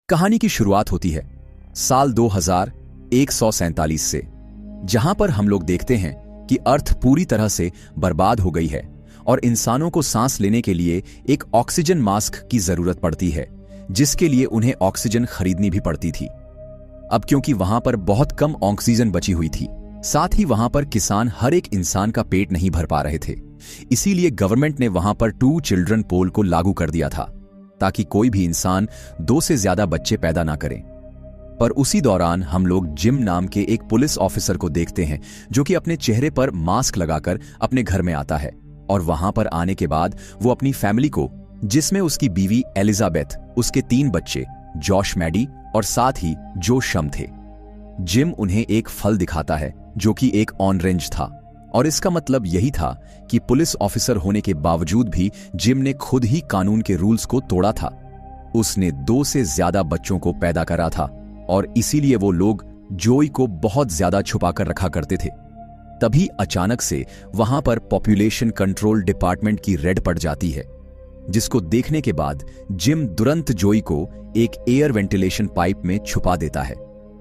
कहानी की शुरुआत होती है साल 2147 से, जहां पर हम लोग देखते हैं कि अर्थ पूरी तरह से बर्बाद हो गई है और इंसानों को सांस लेने के लिए एक ऑक्सीजन मास्क की जरूरत पड़ती है, जिसके लिए उन्हें ऑक्सीजन खरीदनी भी पड़ती थी। अब क्योंकि वहां पर बहुत कम ऑक्सीजन बची हुई थी, साथ ही वहां पर किसान हर एक इंसान का पेट नहीं भर पा रहे थे, इसीलिए गवर्नमेंट ने वहां पर 2 चिल्ड्रन पोल को लागू कर दिया था ताकि कोई भी इंसान 2 से ज्यादा बच्चे पैदा ना करे। पर उसी दौरान हम लोग जिम नाम के एक पुलिस ऑफिसर को देखते हैं जो कि अपने चेहरे पर मास्क लगाकर अपने घर में आता है, और वहां पर आने के बाद वो अपनी फैमिली को, जिसमें उसकी बीवी एलिजाबेथ, उसके 3 बच्चे जॉश मैडी और साथ ही जो शम थे। जिम उन्हें एक फल दिखाता है जो कि एक ऑरेंज था, और इसका मतलब यही था कि पुलिस ऑफिसर होने के बावजूद भी जिम ने खुद ही कानून के रूल्स को तोड़ा था। उसने 2 से ज्यादा बच्चों को पैदा करा था और इसीलिए वो लोग जोई को बहुत ज्यादा छुपा कर रखा करते थे। तभी अचानक से वहां पर पॉपुलेशन कंट्रोल डिपार्टमेंट की रेड पड़ जाती है, जिसको देखने के बाद जिम तुरंत जोई को एक एयर वेंटिलेशन पाइप में छुपा देता है।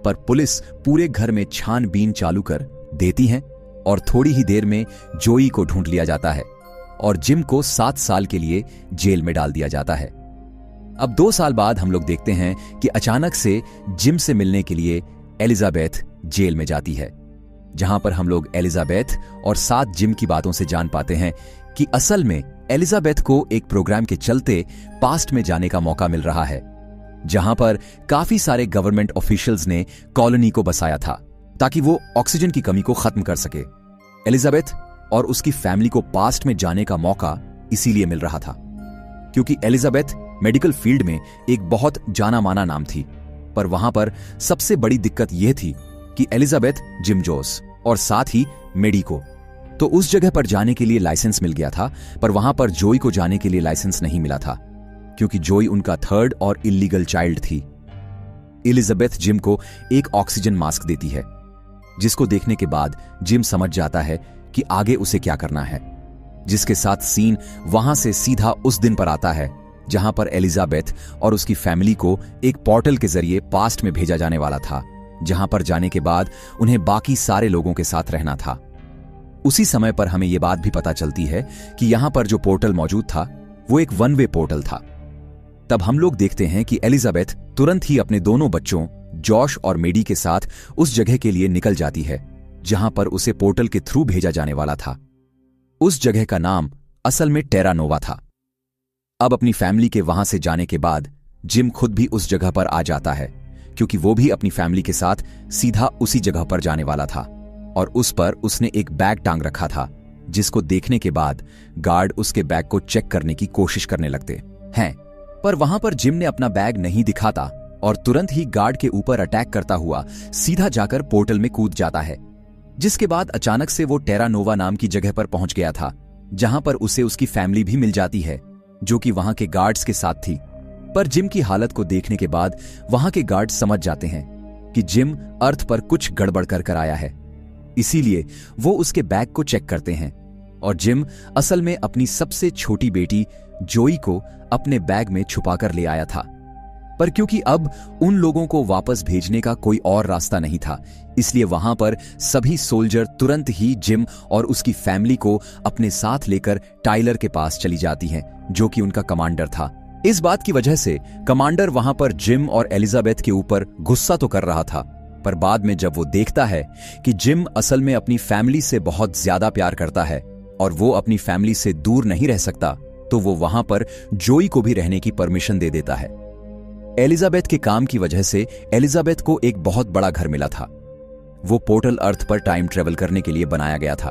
पर पुलिस पूरे घर में छानबीन चालू कर देती है और थोड़ी ही देर में जोई को ढूंढ लिया जाता है और जिम को 7 साल के लिए जेल में डाल दिया जाता है। अब 2 साल बाद हम लोग देखते हैं कि अचानक से जिम से मिलने के लिए एलिजाबेथ जेल में जाती है, जहां पर हम लोग एलिजाबेथ और साथ जिम की बातों से जान पाते हैं कि असल में एलिजाबेथ को एक प्रोग्राम के चलते पास्ट में जाने का मौका मिल रहा है, जहां पर काफी सारे गवर्नमेंट ऑफिशियल्स ने कॉलोनी को बसाया था ताकि वो ऑक्सीजन की कमी को खत्म कर सके। एलिजाबेथ और उसकी फैमिली को पास्ट में जाने का मौका इसीलिए मिल रहा था क्योंकि एलिजाबेथ मेडिकल फील्ड में एक बहुत जाना माना नाम थी। पर वहां पर सबसे बड़ी दिक्कत यह थी कि एलिजाबेथ जिम जोस और साथ ही मेडी को तो उस जगह पर जाने के लिए लाइसेंस मिल गया था, पर वहां पर जोई को जाने के लिए लाइसेंस नहीं मिला था क्योंकि जोई उनका 3rd और इलीगल चाइल्ड थी। एलिजाबेथ जिम को एक ऑक्सीजन मास्क देती है, जिसको देखने के बाद जिम समझ जाता है कि आगे उसे क्या करना है, जिसके साथ सीन वहां से सीधा उस दिन पर आता है जहां पर एलिजाबेथ और उसकी फैमिली को एक पोर्टल के जरिए पास्ट में भेजा जाने वाला था, जहां पर जाने के बाद उन्हें बाकी सारे लोगों के साथ रहना था। उसी समय पर हमें यह बात भी पता चलती है कि यहां पर जो पोर्टल मौजूद था वो एक 1 वे पोर्टल था। तब हम लोग देखते हैं कि एलिजाबेथ तुरंत ही अपने दोनों बच्चों जॉश और मेडी के साथ उस जगह के लिए निकल जाती है जहां पर उसे पोर्टल के थ्रू भेजा जाने वाला था। उस जगह का नाम असल में टेरा नोवा था। अब अपनी फैमिली के वहां से जाने के बाद जिम खुद भी उस जगह पर आ जाता है क्योंकि वो भी अपनी फैमिली के साथ सीधा उसी जगह पर जाने वाला था, और उस पर उसने एक बैग टांग रखा था, जिसको देखने के बाद गार्ड उसके बैग को चेक करने की कोशिश करने लगते हैं। पर वहां पर जिम ने अपना बैग नहीं दिखाता और तुरंत ही गार्ड के ऊपर अटैक करता हुआ सीधा जाकर पोर्टल में कूद जाता है, जिसके बाद अचानक से वो टेरा नोवा नाम की जगह पर पहुंच गया था, जहां पर उसे उसकी फैमिली भी मिल जाती है जो कि वहां के गार्ड्स के साथ थी। पर जिम की हालत को देखने के बाद वहां के गार्ड्स समझ जाते हैं कि जिम अर्थ पर कुछ गड़बड़ कर आया है, इसीलिए वो उसके बैग को चेक करते हैं, और जिम असल में अपनी सबसे छोटी बेटी जोई को अपने बैग में छुपा कर ले आया था। पर क्योंकि अब उन लोगों को वापस भेजने का कोई और रास्ता नहीं था, इसलिए वहां पर सभी सोल्जर तुरंत ही जिम और उसकी फैमिली को अपने साथ लेकर टाइलर के पास चली जाती हैं, जो कि उनका कमांडर था। इस बात की वजह से कमांडर वहां पर जिम और एलिजाबेथ के ऊपर गुस्सा तो कर रहा था, पर बाद में जब वो देखता है कि जिम असल में अपनी फैमिली से बहुत ज्यादा प्यार करता है और वो अपनी फैमिली से दूर नहीं रह सकता, तो वो वहां पर जोई को भी रहने की परमिशन दे देता है। एलिजाबेथ के काम की वजह से एलिजाबेथ को एक बहुत बड़ा घर मिला था। वो पोर्टल अर्थ पर टाइम ट्रेवल करने के लिए बनाया गया था,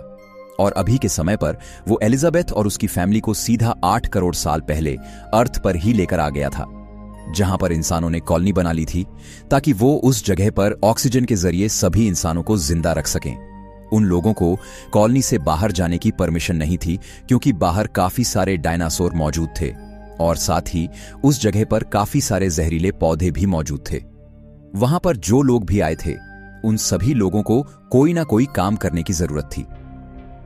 और अभी के समय पर वो एलिजाबेथ और उसकी फैमिली को सीधा 8 करोड़ साल पहले अर्थ पर ही लेकर आ गया था, जहां पर इंसानों ने कॉलोनी बना ली थी ताकि वो उस जगह पर ऑक्सीजन के जरिए सभी इंसानों को जिंदा रख सकें। उन लोगों को कॉलोनी से बाहर जाने की परमिशन नहीं थी क्योंकि बाहर काफी सारे डायनासोर मौजूद थे, और साथ ही उस जगह पर काफी सारे जहरीले पौधे भी मौजूद थे। वहां पर जो लोग भी आए थे उन सभी लोगों को कोई ना कोई काम करने की जरूरत थी।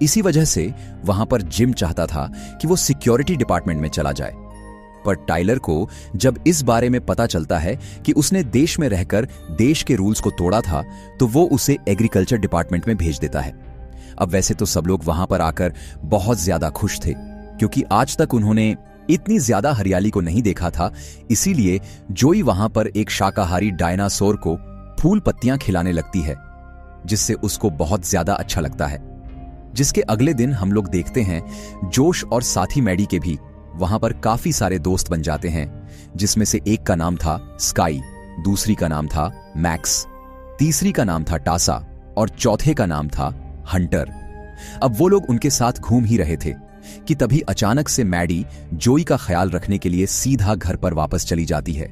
इसी वजह से वहां पर जिम चाहता था कि वो सिक्योरिटी डिपार्टमेंट में चला जाए, पर टाइलर को जब इस बारे में पता चलता है कि उसने देश में रहकर देश के रूल्स को तोड़ा था, तो वो उसे एग्रीकल्चर डिपार्टमेंट में भेज देता है। अब वैसे तो सब लोग वहां पर आकर बहुत ज्यादा खुश थे, क्योंकि आज तक उन्होंने इतनी ज्यादा हरियाली को नहीं देखा था। इसीलिए जोई वहां पर एक शाकाहारी डायनासोर को फूल पत्तियां खिलाने लगती है, जिससे उसको बहुत ज्यादा अच्छा लगता है। जिसके अगले दिन हम लोग देखते हैं जोश और साथी मैडी के भी वहां पर काफी सारे दोस्त बन जाते हैं, जिसमें से एक का नाम था स्काई, दूसरी का नाम था मैक्स, तीसरी का नाम था टासा और चौथे का नाम था हंटर। अब वो लोग उनके साथ घूम ही रहे थे कि तभी अचानक से मैडी जोई का ख्याल रखने के लिए सीधा घर पर वापस चली जाती है।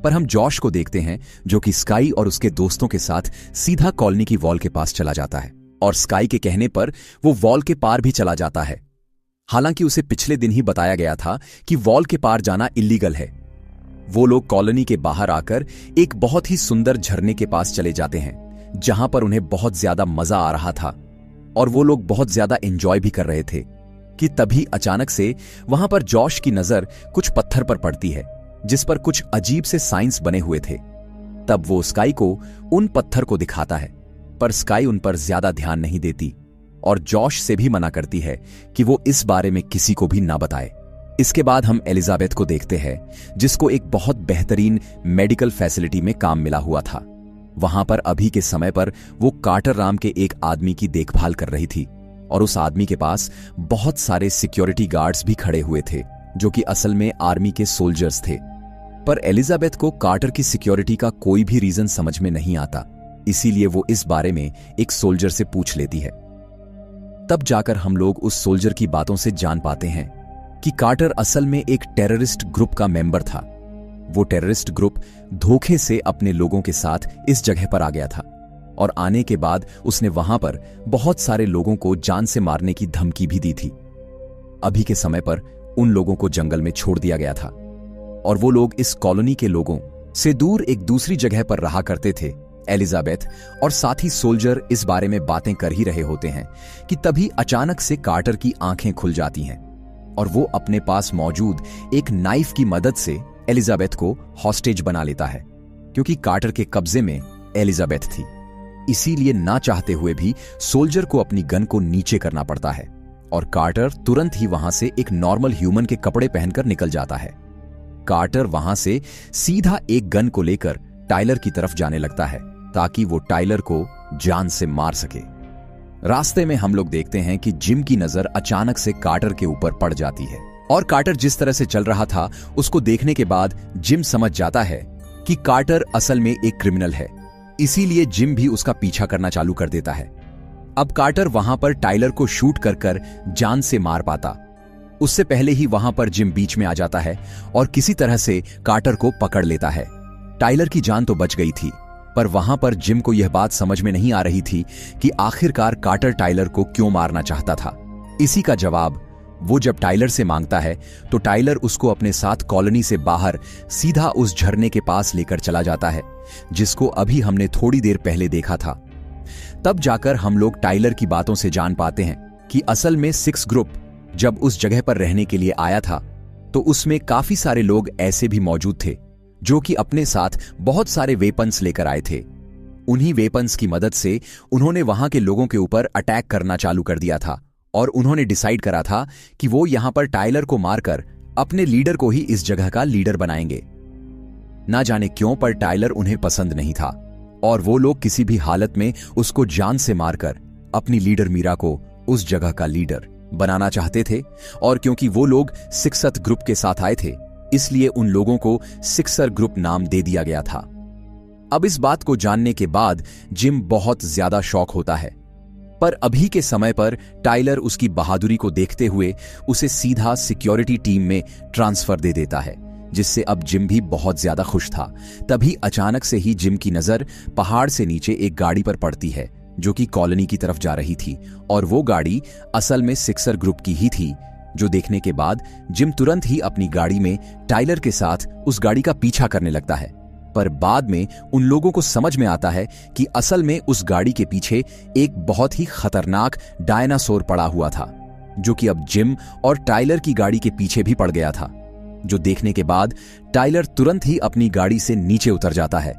पर हम जॉश को देखते हैं जो कि स्काई और उसके दोस्तों के साथ सीधा कॉलोनी की वॉल के पास चला जाता है, और स्काई के कहने पर वो वॉल के पार भी चला जाता है। हालांकि उसे पिछले दिन ही बताया गया था कि वॉल के पार जाना इल्लीगल है। वो लोग कॉलोनी के बाहर आकर एक बहुत ही सुंदर झरने के पास चले जाते हैं, जहां पर उन्हें बहुत ज्यादा मजा आ रहा था और वो लोग बहुत ज्यादा एंजॉय भी कर रहे थे कि तभी अचानक से वहां पर जॉश की नजर कुछ पत्थर पर पड़ती है, जिस पर कुछ अजीब से साइंस बने हुए थे। तब वो स्काई को उन पत्थर को दिखाता है, पर स्काई उन पर ज्यादा ध्यान नहीं देती और जॉश से भी मना करती है कि वो इस बारे में किसी को भी ना बताए। इसके बाद हम एलिजाबेथ को देखते हैं, जिसको एक बहुत बेहतरीन मेडिकल फैसिलिटी में काम मिला हुआ था। वहां पर अभी के समय पर वो कार्टर राम के एक आदमी की देखभाल कर रही थी, और उस आदमी के पास बहुत सारे सिक्योरिटी गार्ड्स भी खड़े हुए थे, जो कि असल में आर्मी के सोल्जर्स थे। पर एलिजाबेथ को कार्टर की सिक्योरिटी का कोई भी रीजन समझ में नहीं आता, इसीलिए वो इस बारे में एक सोल्जर से पूछ लेती है। तब जाकर हम लोग उस सोल्जर की बातों से जान पाते हैं कि कार्टर असल में एक टेररिस्ट ग्रुप का मेंबर था। वो टेररिस्ट ग्रुप धोखे से अपने लोगों के साथ इस जगह पर आ गया था, और आने के बाद उसने वहां पर बहुत सारे लोगों को जान से मारने की धमकी भी दी थी। अभी के समय पर उन लोगों को जंगल में छोड़ दिया गया था, और वो लोग इस कॉलोनी के लोगों से दूर एक दूसरी जगह पर रहा करते थे। एलिजाबेथ और साथी सोल्जर इस बारे में बातें कर ही रहे होते हैं कि तभी अचानक से कार्टर की आंखें खुल जाती हैं, और वो अपने पास मौजूद एक नाइफ की मदद से एलिजाबेथ को हॉस्टेज बना लेता है, क्योंकि कार्टर के कब्जे में एलिजाबेथ थी। इसीलिए ना चाहते हुए भी सोल्जर को अपनी गन को नीचे करना पड़ता है, और कार्टर तुरंत ही वहां से एक नॉर्मल ह्यूमन के कपड़े पहनकर निकल जाता है। कार्टर वहां से सीधा एक गन को लेकर टाइलर की तरफ जाने लगता है, ताकि वो टाइलर को जान से मार सके। रास्ते में हम लोग देखते हैं कि जिम की नजर अचानक से कार्टर के ऊपर पड़ जाती है, और कार्टर जिस तरह से चल रहा था उसको देखने के बाद जिम समझ जाता है कि कार्टर असल में एक क्रिमिनल है। इसीलिए जिम भी उसका पीछा करना चालू कर देता है। अब कार्टर वहां पर टाइलर को शूट कर कर जान से मार पाता, उससे पहले ही वहां पर जिम बीच में आ जाता है और किसी तरह से कार्टर को पकड़ लेता है। टाइलर की जान तो बच गई थी, पर वहां पर जिम को यह बात समझ में नहीं आ रही थी कि आखिरकार कार्टर टाइलर को क्यों मारना चाहता था। इसी का जवाब वो जब टाइलर से मांगता है, तो टाइलर उसको अपने साथ कॉलोनी से बाहर सीधा उस झरने के पास लेकर चला जाता है, जिसको अभी हमने थोड़ी देर पहले देखा था। तब जाकर हम लोग टाइलर की बातों से जान पाते हैं कि असल में 6 ग्रुप जब उस जगह पर रहने के लिए आया था, तो उसमें काफी सारे लोग ऐसे भी मौजूद थे जो कि अपने साथ बहुत सारे वेपन्स लेकर आए थे। उन्हीं वेपन्स की मदद से उन्होंने वहां के लोगों के ऊपर अटैक करना चालू कर दिया था, और उन्होंने डिसाइड करा था कि वो यहां पर टाइलर को मारकर अपने लीडर को ही इस जगह का लीडर बनाएंगे। ना जाने क्यों, पर टाइलर उन्हें पसंद नहीं था, और वो लोग किसी भी हालत में उसको जान से मारकर अपनी लीडर मीरा को उस जगह का लीडर बनाना चाहते थे। और क्योंकि वो लोग सिक्सथ ग्रुप के साथ आए थे, इसलिए उन लोगों को सिक्सर ग्रुप नाम दे दिया गया था। अब इस बात को जानने के बाद जिम बहुत ज्यादा शॉक होता है, पर अभी के समय पर टाइलर उसकी बहादुरी को देखते हुए उसे सीधा सिक्योरिटी टीम में ट्रांसफर दे देता है, जिससे अब जिम भी बहुत ज्यादा खुश था। तभी अचानक से ही जिम की नजर पहाड़ से नीचे एक गाड़ी पर पड़ती है, जो कि कॉलोनी की तरफ जा रही थी, और वो गाड़ी असल में सिक्सर ग्रुप की ही थी। जो देखने के बाद जिम तुरंत ही अपनी गाड़ी में टाइलर के साथ उस गाड़ी का पीछा करने लगता है, पर बाद में उन लोगों को समझ में आता है कि असल में उस गाड़ी के पीछे एक बहुत ही खतरनाक डायनासोर पड़ा हुआ था, जो कि अब जिम और टाइलर की गाड़ी के पीछे भी पड़ गया था। जो देखने के बाद टाइलर तुरंत ही अपनी गाड़ी से नीचे उतर जाता है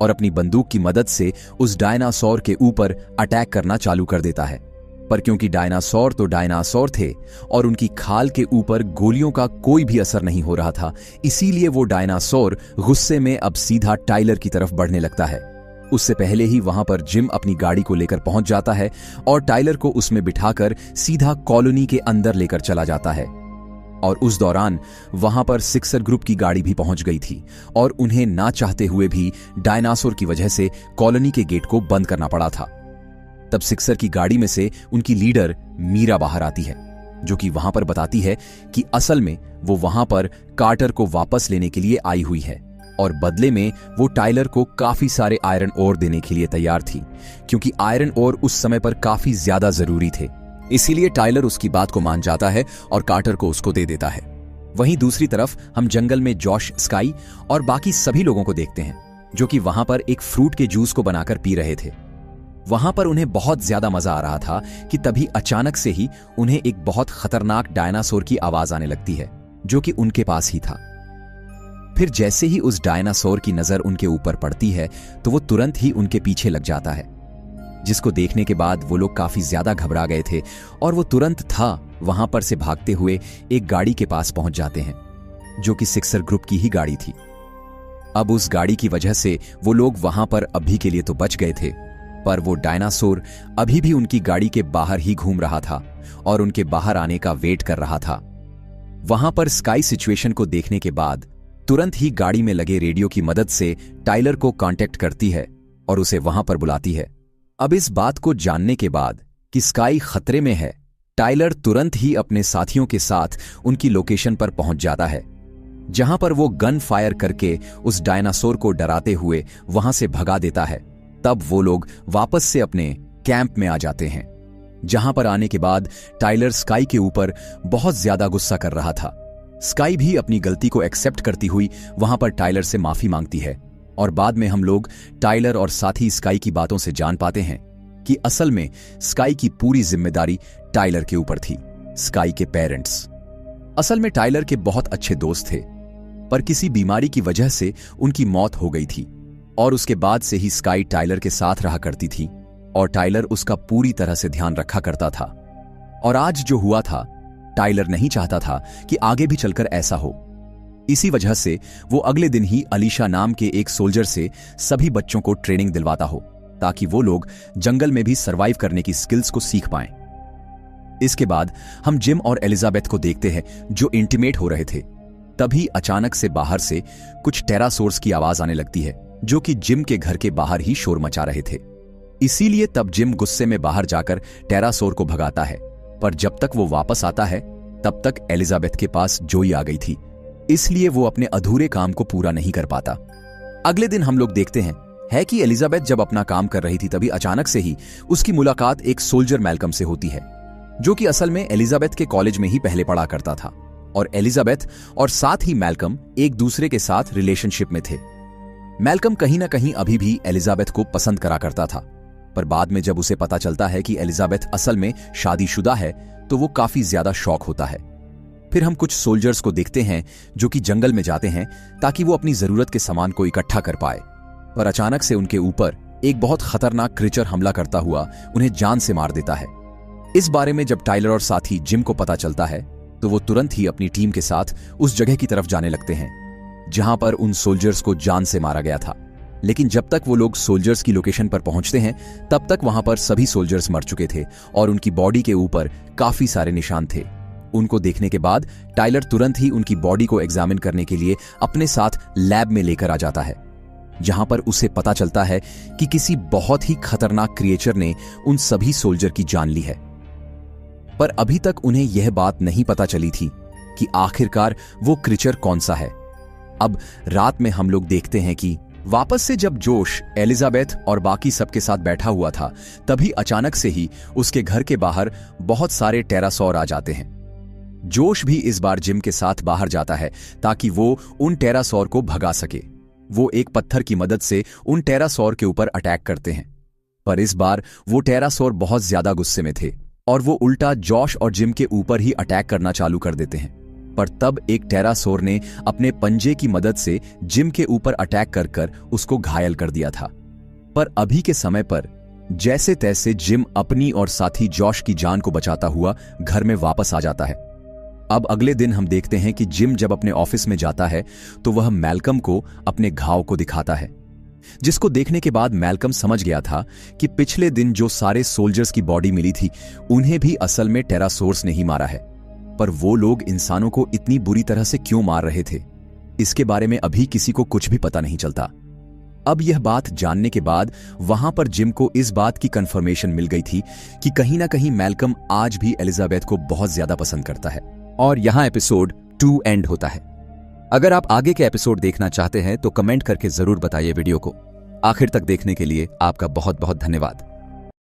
और अपनी बंदूक की मदद से उस डायनासोर के ऊपर अटैक करना चालू कर देता है। पर क्योंकि डायनासोर तो डायनासोर थे और उनकी खाल के ऊपर गोलियों का कोई भी असर नहीं हो रहा था, इसीलिए वो डायनासोर गुस्से में अब सीधा टाइलर की तरफ बढ़ने लगता है। उससे पहले ही वहां पर जिम अपनी गाड़ी को लेकर पहुंच जाता है और टाइलर को उसमें बिठाकर सीधा कॉलोनी के अंदर लेकर चला जाता है। और उस दौरान वहां पर सिक्सर ग्रुप की गाड़ी भी पहुंच गई थी और उन्हें ना चाहते हुए भी डायनासोर की वजह से कॉलोनी के गेट को बंद करना पड़ा था। तब सिक्सर की गाड़ी में से उनकी लीडर मीरा बाहर आती है, जो कि वहां पर बताती है कि असल में वो वहां पर कार्टर को वापस लेने के लिए आई हुई है और बदले में वो टाइलर को काफी सारे आयरन ओर देने के लिए तैयार थी, क्योंकि आयरन ओर उस समय पर काफी ज्यादा जरूरी थे। इसीलिए टाइलर उसकी बात को मान जाता है और कार्टर को उसको दे देता है। वहीं दूसरी तरफ हम जंगल में जॉश, स्काई और बाकी सभी लोगों को देखते हैं, जो कि वहां पर एक फ्रूट के जूस को बनाकर पी रहे थे। वहां पर उन्हें बहुत ज्यादा मजा आ रहा था कि तभी अचानक से ही उन्हें एक बहुत खतरनाक डायनासोर की आवाज आने लगती है, जो कि उनके पास ही था। फिर जैसे ही उस डायनासोर की नजर उनके ऊपर पड़ती है तो वो तुरंत ही उनके पीछे लग जाता है, जिसको देखने के बाद वो लोग काफी ज्यादा घबरा गए थे और वो तुरंत था वहां पर से भागते हुए एक गाड़ी के पास पहुंच जाते हैं, जो कि सिक्सर ग्रुप की ही गाड़ी थी। अब उस गाड़ी की वजह से वो लोग वहां पर अभी के लिए तो बच गए थे, पर वो डायनासोर अभी भी उनकी गाड़ी के बाहर ही घूम रहा था और उनके बाहर आने का वेट कर रहा था। वहां पर स्काई सिचुएशन को देखने के बाद तुरंत ही गाड़ी में लगे रेडियो की मदद से टाइलर को कांटेक्ट करती है और उसे वहां पर बुलाती है। अब इस बात को जानने के बाद कि स्काई खतरे में है, टाइलर तुरंत ही अपने साथियों के साथ उनकी लोकेशन पर पहुंच जाता है, जहां पर वो गन फायर करके उस डायनासोर को डराते हुए वहां से भगा देता है। तब वो लोग वापस से अपने कैंप में आ जाते हैं, जहां पर आने के बाद टाइलर स्काई के ऊपर बहुत ज्यादा गुस्सा कर रहा था। स्काई भी अपनी गलती को एक्सेप्ट करती हुई वहां पर टाइलर से माफी मांगती है और बाद में हम लोग टाइलर और साथी स्काई की बातों से जान पाते हैं कि असल में स्काई की पूरी जिम्मेदारी टाइलर के ऊपर थी। स्काई के पेरेंट्स असल में टाइलर के बहुत अच्छे दोस्त थे, पर किसी बीमारी की वजह से उनकी मौत हो गई थी और उसके बाद से ही स्काई टाइलर के साथ रहा करती थी और टाइलर उसका पूरी तरह से ध्यान रखा करता था। और आज जो हुआ था, टाइलर नहीं चाहता था कि आगे भी चलकर ऐसा हो। इसी वजह से वो अगले दिन ही अलीशा नाम के एक सोल्जर से सभी बच्चों को ट्रेनिंग दिलवाता हो, ताकि वो लोग जंगल में भी सर्वाइव करने की स्किल्स को सीख पाएं। इसके बाद हम जिम और एलिजाबेथ को देखते हैं, जो इंटीमेट हो रहे थे। तभी अचानक से बाहर से कुछ टेरासोर्स की आवाज आने लगती है, जो कि जिम के घर के बाहर ही शोर मचा रहे थे। इसीलिए तब जिम गुस्से में बाहर जाकर टेरासोर को भगाता है, पर जब तक वो वापस आता है तब तक एलिजाबेथ के पास जोई आ गई थी, इसलिए वो अपने अधूरे काम को पूरा नहीं कर पाता। अगले दिन हम लोग देखते हैं कि एलिजाबेथ जब अपना काम कर रही थी तभी अचानक से ही उसकी मुलाकात एक सोल्जर मैल्कम से होती है, जो कि असल में एलिजाबेथ के कॉलेज में ही पहले पढ़ा करता था। और एलिजाबेथ और साथ ही मैल्कम एक दूसरे के साथ रिलेशनशिप में थे। मैल्कम कहीं ना कहीं अभी भी एलिजाबेथ को पसंद करा करता था, पर बाद में जब उसे पता चलता है कि एलिजाबेथ असल में शादीशुदा है तो वो काफी ज्यादा शॉक होता है। फिर हम कुछ सोल्जर्स को देखते हैं जो कि जंगल में जाते हैं ताकि वो अपनी जरूरत के सामान को इकट्ठा कर पाए, पर अचानक से उनके ऊपर एक बहुत खतरनाक क्रीचर हमला करता हुआ उन्हें जान से मार देता है। इस बारे में जब टाइलर और साथी जिम को पता चलता है तो वो तुरंत ही अपनी टीम के साथ उस जगह की तरफ जाने लगते हैं जहां पर उन सोल्जर्स को जान से मारा गया था। लेकिन जब तक वो लोग सोल्जर्स की लोकेशन पर पहुंचते हैं तब तक वहां पर सभी सोल्जर्स मर चुके थे और उनकी बॉडी के ऊपर काफी सारे निशान थे। उनको देखने के बाद टाइलर तुरंत ही उनकी बॉडी को एग्जामिन करने के लिए अपने साथ लैब में लेकर आ जाता है, जहां पर उसे पता चलता है कि किसी बहुत ही खतरनाक क्रिएचर ने उन सभी सोल्जर की जान ली है। पर अभी तक उन्हें यह बात नहीं पता चली थी कि आखिरकार वो क्रीचर कौन सा है। अब रात में हम लोग देखते हैं कि वापस से जब जोश एलिजाबेथ और बाकी सबके साथ बैठा हुआ था तभी अचानक से ही उसके घर के बाहर बहुत सारे टेरासौर आ जाते हैं। जोश भी इस बार जिम के साथ बाहर जाता है ताकि वो उन टेरासौर को भगा सके। वो एक पत्थर की मदद से उन टेरासौर के ऊपर अटैक करते हैं, पर इस बार वो टेरासौर बहुत ज्यादा गुस्से में थे और वो उल्टा जॉश और जिम के ऊपर ही अटैक करना चालू कर देते हैं। पर तब एक टेरासोर ने अपने पंजे की मदद से जिम के ऊपर अटैक कर कर उसको घायल कर दिया था। पर अभी के समय पर जैसे तैसे जिम अपनी और साथी जॉश की जान को बचाता हुआ घर में वापस आ जाता है। अब अगले दिन हम देखते हैं कि जिम जब अपने ऑफिस में जाता है तो वह मैल्कम को अपने घाव को दिखाता है, जिसको देखने के बाद मैल्कम समझ गया था कि पिछले दिन जो सारे सोल्जर्स की बॉडी मिली थी उन्हें भी असल में टेरासोर्स ने ही मारा है। पर वो लोग इंसानों को इतनी बुरी तरह से क्यों मार रहे थे, इसके बारे में अभी किसी को कुछ भी पता नहीं चलता। अब यह बात जानने के बाद वहां पर जिम को इस बात की कंफर्मेशन मिल गई थी कि कहीं ना कहीं मैल्कम आज भी एलिजाबेथ को बहुत ज्यादा पसंद करता है। और यहां एपिसोड 2 एंड होता है। अगर आप आगे के एपिसोड देखना चाहते हैं तो कमेंट करके जरूर बताइए वीडियो को। आखिर तक देखने के लिए आपका बहुत बहुत धन्यवाद।